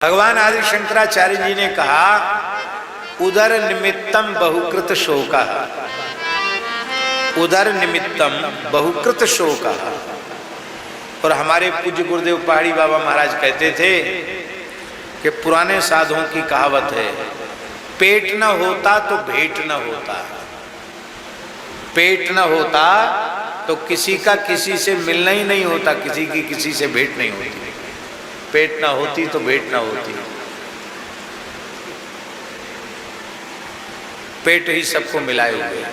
भगवान आदि शंकराचार्य जी ने कहा उदर निमित्तम बहुकृत शोका, उदर निमित्तम बहुकृत शोका। और हमारे पूज्य गुरुदेव पहाड़ी बाबा महाराज कहते थे कि पुराने साधुओं की कहावत है, पेट न होता तो भेंट न होता, पेट न होता तो किसी का किसी से मिलना ही नहीं होता, किसी की किसी से भेंट नहीं होती। पेट ना होती तो भेंट ना होती, पेट ही सबको मिलाए हुए।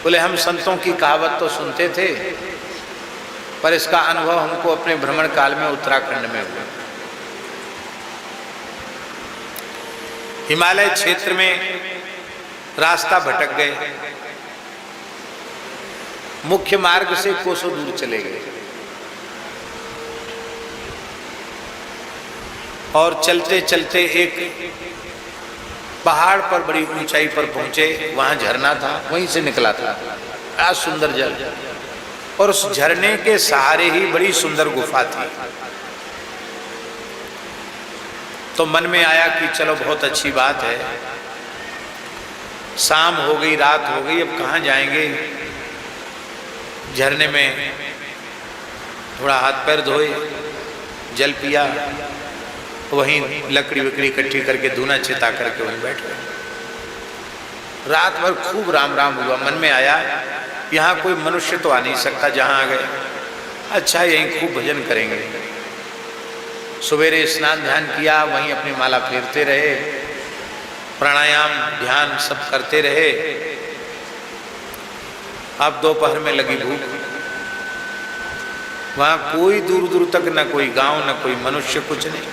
बोले हम संतों की कहावत तो सुनते थे, पर इसका अनुभव हमको अपने भ्रमण काल में उत्तराखंड में हुआ। हिमालय क्षेत्र में रास्ता भटक गए, मुख्य मार्ग से कोसों दूर चले गए और चलते चलते एक पहाड़ पर बड़ी ऊंचाई पर पहुंचे। वहां झरना था, वहीं से निकला था बड़ा सुंदर जल, और उस झरने के सहारे ही बड़ी सुंदर गुफा थी। तो मन में आया कि चलो बहुत अच्छी बात है, शाम हो गई, रात हो गई, अब कहाँ जाएंगे। झरने में थोड़ा हाथ पैर धोए, जल पिया, वहीं लकड़ी वकड़ी इकट्ठी करके धूना छिता करके वहीं बैठ गए। रात भर खूब राम राम हुआ। मन में आया यहाँ कोई मनुष्य तो आ नहीं सकता, जहाँ आ गए अच्छा यहीं खूब भजन करेंगे। सवेरे स्नान ध्यान किया, वहीं अपनी माला फेरते रहे, प्राणायाम ध्यान सब करते रहे। अब दोपहर में लगी भूख, वहां कोई दूर दूर तक न कोई गांव न कोई मनुष्य, कुछ नहीं।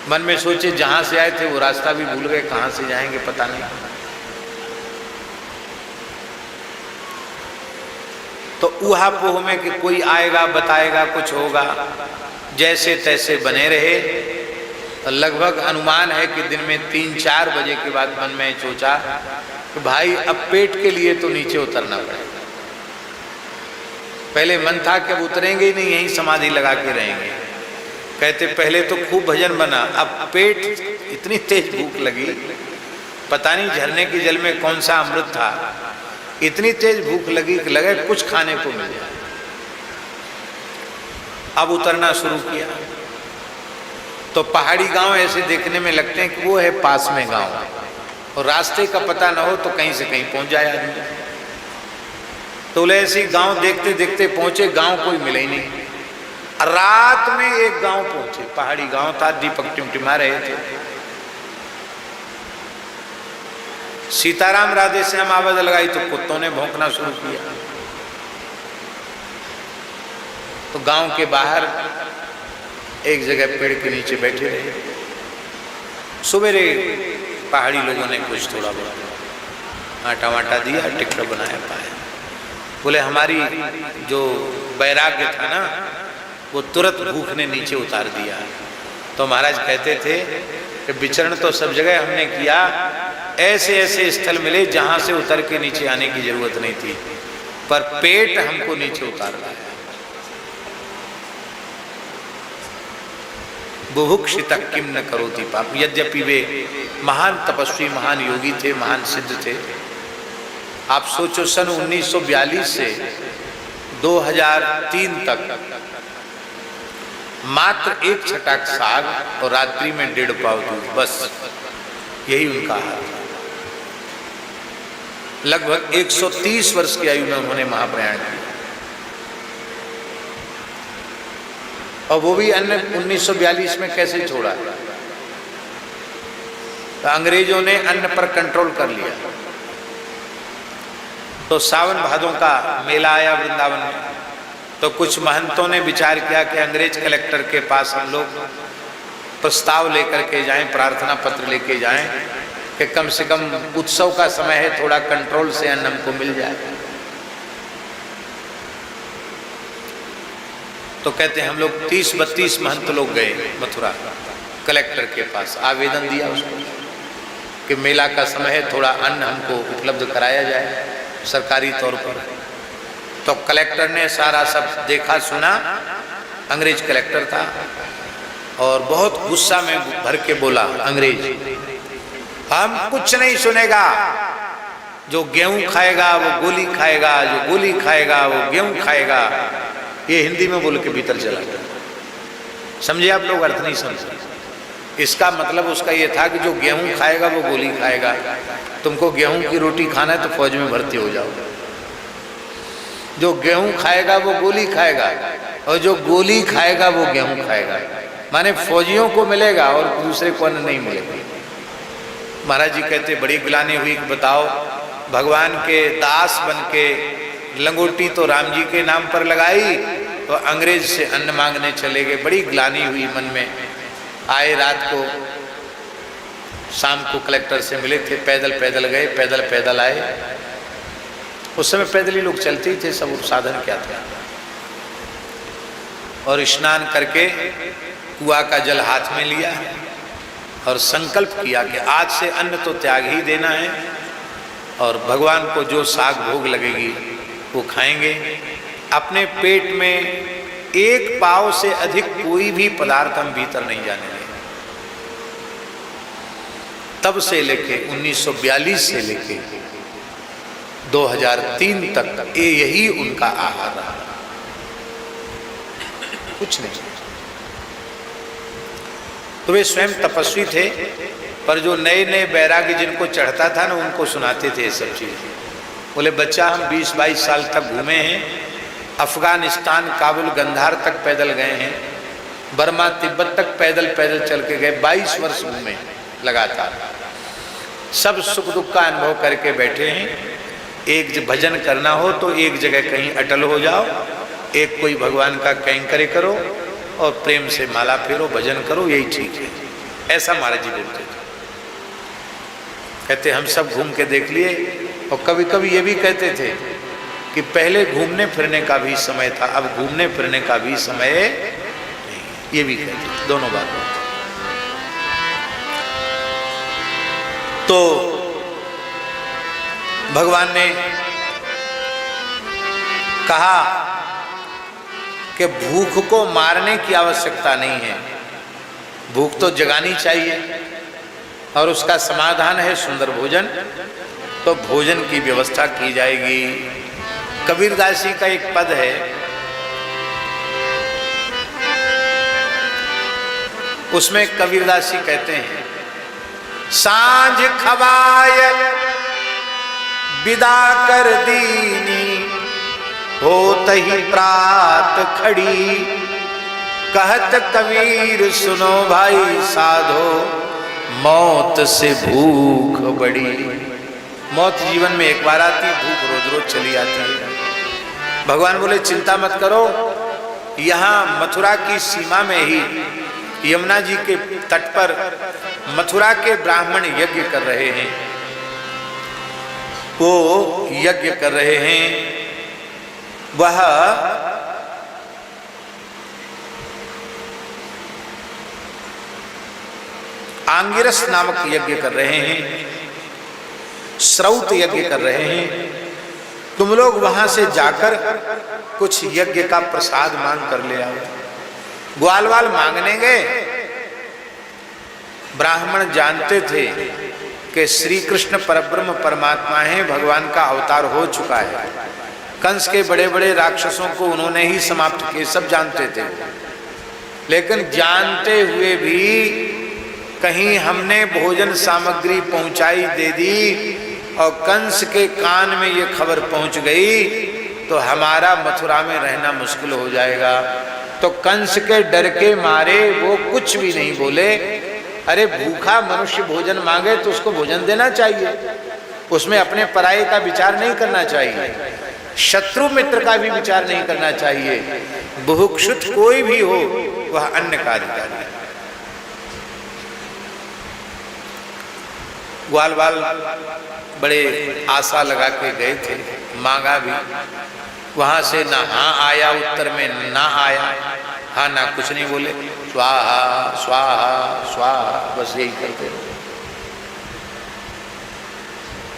मन में सोचे जहां से आए थे वो रास्ता भी भूल गए, कहां से जाएंगे पता नहीं। तो ऊहापोह में कि कोई आएगा बताएगा कुछ होगा, जैसे तैसे बने रहे। तो लगभग अनुमान है कि दिन में 3-4 बजे के बाद मन में सोचा कि भाई अब पेट के लिए तो नीचे उतरना पड़ेगा। पहले मन था कि अब उतरेंगे ही नहीं, यहीं समाधि लगा के रहेंगे। कहते पहले तो खूब भजन बना, अब पेट इतनी तेज भूख लगी, पता नहीं झरने के जल में कौन सा अमृत था, इतनी तेज भूख लगी कि लगे कुछ खाने को मिल जाए। अब उतरना शुरू किया तो पहाड़ी गांव ऐसे देखने में लगते हैं कि वो है पास में गांव, और रास्ते का पता ना हो तो कहीं से कहीं पहुंच जाए आदमी। तो ऐसे गांव देखते देखते पहुंचे, गांव कोई मिले ही नहीं। रात में एक गांव पहुंचे, पहाड़ी गांव था, दीपक टिमटिमा रहे थे। सीताराम राधे श्याम आवाज लगाई तो कुत्तों ने भौंकना शुरू किया। तो गांव के बाहर एक जगह पेड़ के नीचे बैठे रहे। सवेरे पहाड़ी लोगों ने कुछ थोड़ा बहुत आटा वाटा दिया, टिकट बनाया पाया। बोले हमारी जो वैराग्य था ना, वो तुरंत भूख ने नीचे उतार दिया। तो महाराज कहते थे कि विचरण तो सब जगह हमने किया, ऐसे ऐसे स्थल मिले जहां से उतर के नीचे आने की जरूरत नहीं थी, पर पेट हमको नीचे उतार लाया। बुभुक्षित किम न करोति पाप। यद्यपि वे महान तपस्वी, महान योगी थे, महान सिद्ध थे। आप सोचो सन 1942 से 2003 तक मात्र एक छटाक साग और रात्रि में 1.5 पाव दूध, बस यही उनका हाल था। लगभग 130 वर्ष की आयु में उन्होंने महाप्रयाण किया, और वो भी अन्न 1942 में कैसे छोड़ा। तो अंग्रेजों ने अन्न पर कंट्रोल कर लिया। तो सावन भादों का मेला आया वृंदावन में। तो कुछ महंतों ने विचार किया कि अंग्रेज कलेक्टर के पास हम लोग प्रस्ताव लेकर के जाएं, प्रार्थना पत्र लेके जाएं कि कम से कम उत्सव का समय है, थोड़ा कंट्रोल से अन्न हमको मिल जाए। तो कहते हैं हम लोग 30-32 महंत लोग गए मथुरा कलेक्टर के पास, आवेदन दिया उसको कि मेला का समय है, थोड़ा अन्न हमको उपलब्ध कराया जाए सरकारी तौर पर। तो कलेक्टर ने सारा सब देखा सुना अंग्रेज कलेक्टर था और बहुत गुस्सा में भर के बोला अंग्रेज, हम कुछ नहीं सुनेगा, जो गेहूं खाएगा वो गोली खाएगा, जो गोली खाएगा वो गेहूं खाएगा। ये हिंदी में बोल के भीतर चला गया। समझे आप लोग? अर्थ नहीं समझे। इसका मतलब उसका ये था कि जो गेहूं खाएगा वो गोली खाएगा। तुमको गेहूं की रोटी खाना है तो फौज में भर्ती हो जाओ। जो गेहूं खाएगा वो गोली खाएगा और जो गोली खाएगा वो गेहूं खाएगा। माने फौजियों को मिलेगा और दूसरे को अन्न नहीं मिलेगा। महाराज जी कहते बड़ी गिलानी हुई कि बताओ, भगवान के दास बन के लंगोटी तो राम जी के नाम पर लगाई तो अंग्रेज से अन्न मांगने चले गए। बड़ी गिलानी हुई मन में। आए रात को, शाम को कलेक्टर से मिले थे, पैदल पैदल गए, पैदल पैदल आए। उस समय पैदल ही लोग चलते ही थे, सब साधन क्या था। और स्नान करके कुआं का जल हाथ में लिया और संकल्प किया कि आज से अन्न तो त्याग ही देना है और भगवान को जो साग भोग लगेगी वो खाएंगे। अपने पेट में एक पाव से अधिक कोई भी पदार्थ हम भीतर नहीं जाने देंगे। तब से लेके 1942 से लेके 2003 तक यही उनका आहार रहा, कुछ नहीं। तो वे स्वयं तपस्वी थे, पर जो नए नए बैरागी जिनको चढ़ता था ना, उनको सुनाते थे ये सब चीज़ें। बोले बच्चा, हम 20-22 साल तक घूमे हैं, अफगानिस्तान, काबुल, गंधार तक पैदल गए हैं, बर्मा, तिब्बत तक पैदल पैदल चल के गए, 22 वर्ष घूमे लगातार, सब सुख दुख का अनुभव करके बैठे हैं। एक भजन करना हो तो एक जगह कहीं अटल हो जाओ, एक कोई भगवान का कैंकर्य करो और प्रेम से माला फेरो, भजन करो, यही ठीक है। ऐसा महाराज जी बोलते थे। कहते हम सब घूम के देख लिए और कभी कभी ये भी कहते थे कि पहले घूमने फिरने का भी समय था, अब घूमने फिरने का भी समय नहीं। ये भी कहते थे, दोनों बात। तो भगवान ने कहा कि भूख को मारने की आवश्यकता नहीं है, भूख तो जगानी चाहिए और उसका समाधान है सुंदर भोजन। तो भोजन की व्यवस्था की जाएगी। कबीरदास जी का एक पद है, उसमें कबीरदास जी कहते हैं, सांझ खवाय विदा कर दीनी, होत ही प्रात खड़ी, कहत कबीर सुनो भाई साधो, मौत से भूख बड़ी। मौत जीवन में एक बार आती, भूख रोज रोज चली आती है। भगवान बोले चिंता मत करो, यहाँ मथुरा की सीमा में ही यमुना जी के तट पर मथुरा के ब्राह्मण यज्ञ कर रहे हैं। वो यज्ञ कर रहे हैं, वह आंगिरस नामक यज्ञ कर रहे हैं, श्रौत यज्ञ कर रहे हैं। तुम लोग वहां से जाकर कुछ यज्ञ का प्रसाद मांग कर ले आओ। ग्वाल वाल मांगने गए। ब्राह्मण जानते थे कि श्री कृष्ण परब्रह्म परमात्मा है, भगवान का अवतार हो चुका है। कंस के बड़े बड़े राक्षसों को उन्होंने ही समाप्त किए, सब जानते थे। लेकिन जानते हुए भी कहीं हमने भोजन सामग्री पहुंचाई दे दी और कंस के कान में ये खबर पहुंच गई तो हमारा मथुरा में रहना मुश्किल हो जाएगा। तो कंस के डर के मारे वो कुछ भी नहीं बोले। अरे भूखा मनुष्य भोजन मांगे तो उसको भोजन देना चाहिए, उसमें अपने पराये का विचार नहीं करना चाहिए, शत्रु मित्र का भी विचार नहीं करना चाहिए। बुभुक्षुत कोई भी हो वह अन्न का अधिकारी है। ग्वाल वाल बड़े आशा लगा के गए थे, मांगा भी, वहां से ना हाँ आया उत्तर में, ना आया हाँ ना कुछ नहीं बोले, स्वाहा स्वाहा स्वाहा बस यही करते।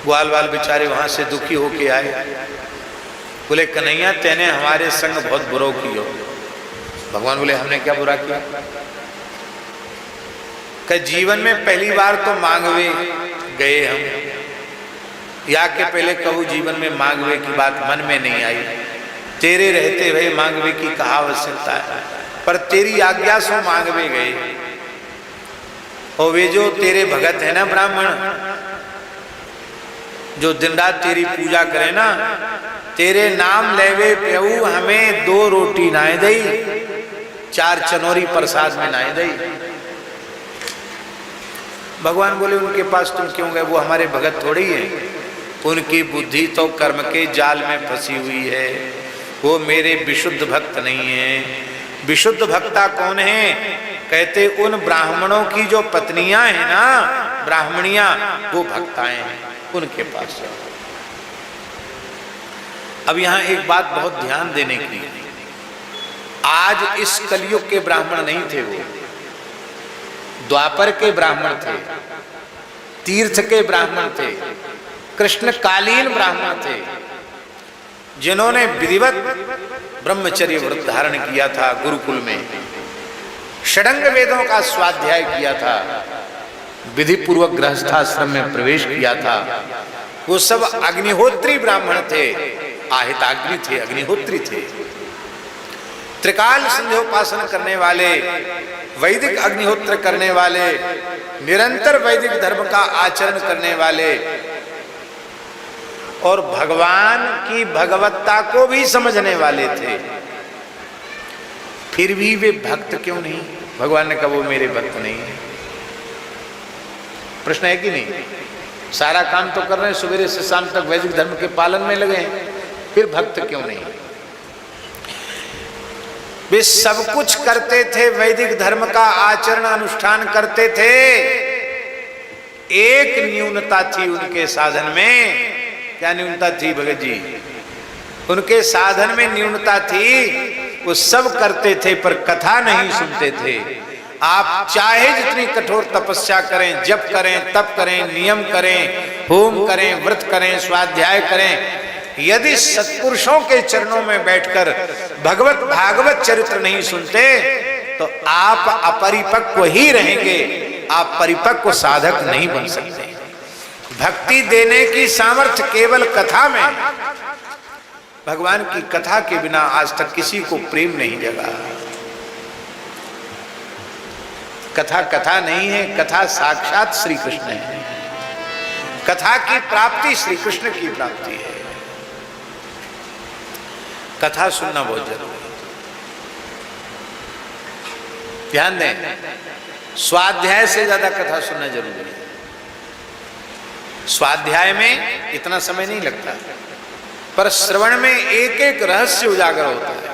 ग्वाल वाल बेचारे वहां से दुखी होके आए, बोले कन्हैया तेने हमारे संग बहुत बुरो कियो, भगवान बोले हमने क्या बुरा किया? कि जीवन में पहली बार तो मांगवे गए हम, या के पहले कहूँ जीवन में मांगवे की बात मन में नहीं आई। तेरे रहते हुए मांगवे की कहा आवश्यकता है, पर तेरी आज्ञा से मांगवे गए। और वे जो तेरे भगत है ना ब्राह्मण, जो दिन रात तेरी पूजा करे ना, तेरे नाम लेवे प्रभु हमें 2 रोटी नाए दई, 4 चनोरी प्रसाद में नाए दई। भगवान बोले उनके पास तुम क्यों गए? वो हमारे भगत थोड़ी है, उनकी बुद्धि तो कर्म के जाल में फंसी हुई है, वो मेरे विशुद्ध भक्त नहीं है। विशुद्ध भक्ता कौन है? कहते उन ब्राह्मणों की जो पत्नियां हैं ना, ब्राह्मणियां, वो भक्ताएं हैं, उनके पास जाओ। अब यहां एक बात बहुत ध्यान देने की, आज इस कलयुग के ब्राह्मण नहीं थे, वो द्वापर के ब्राह्मण थे, तीर्थ के ब्राह्मण थे, कृष्णकालीन ब्राह्मण थे, जिन्होंने विधिवत ब्रह्मचर्य व्रत धारण किया था, गुरुकुल में षडंग वेदों का स्वाध्याय किया था, विधि पूर्वक गृहस्थाश्रम में प्रवेश किया था। वो सब अग्निहोत्री ब्राह्मण थे, आहिताग्नि थे, अग्निहोत्री थे, त्रिकाल संध्योपासन करने वाले, वैदिक अग्निहोत्र करने वाले, निरंतर वैदिक धर्म का आचरण करने वाले, और भगवान की भगवत्ता को भी समझने वाले थे। फिर भी वे भक्त क्यों नहीं? भगवान ने कहा वो मेरे भक्त नहीं है। प्रश्न है कि नहीं? सारा काम तो कर रहे हैं, सवेरे से शाम तक वैदिक धर्म के पालन में लगे हैं, फिर भक्त क्यों नहीं? वे सब कुछ करते थे, वैदिक धर्म का आचरण अनुष्ठान करते थे, एक न्यूनता थी उनके साधन में। क्या न्यूनता थी भगत जी? उनके साधन में न्यूनता थी, वो सब करते थे पर कथा नहीं सुनते थे। आप चाहे जितनी कठोर तपस्या करें, जप करें, तप करें, नियम करें, होम करें, व्रत करें, स्वाध्याय करें, यदि सत्पुरुषों के चरणों में बैठकर भगवत भागवत चरित्र नहीं सुनते तो आप अपरिपक्व ही रहेंगे, आप परिपक्व साधक नहीं बन सकते। भक्ति देने की सामर्थ्य केवल कथा में। भगवान की कथा के बिना आज तक किसी को प्रेम नहीं जगा। कथा कथा नहीं है, कथा साक्षात श्री कृष्ण है। कथा की प्राप्ति श्री कृष्ण की प्राप्ति है। कथा सुनना बहुत जरूरी है। ध्यान दें, स्वाध्याय से ज्यादा कथा सुनना जरूरी है। स्वाध्याय में इतना समय नहीं लगता, पर श्रवण में एक एक रहस्य उजागर होता है।